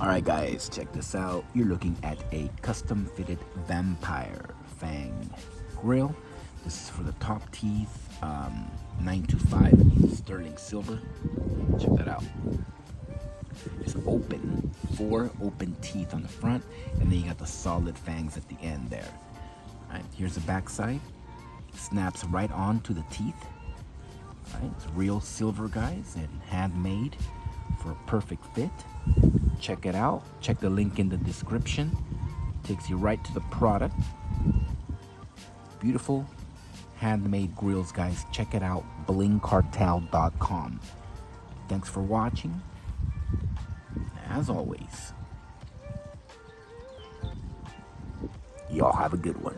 Alright guys, check this out. You're looking at a custom fitted vampire fang grill. This is for the top teeth, 925 sterling silver. Check that out. It's open, 4 open teeth on the front, and then you got the solid fangs at the end there. Alright, here's the back side. Snaps right onto the teeth. Alright, it's real silver, guys, and handmade for a perfect fit. Check it out. Check the link in the description. Takes you right to the product. Beautiful handmade grills, guys. Check it out. blingcartel.com. Thanks for watching. As always, y'all have a good one.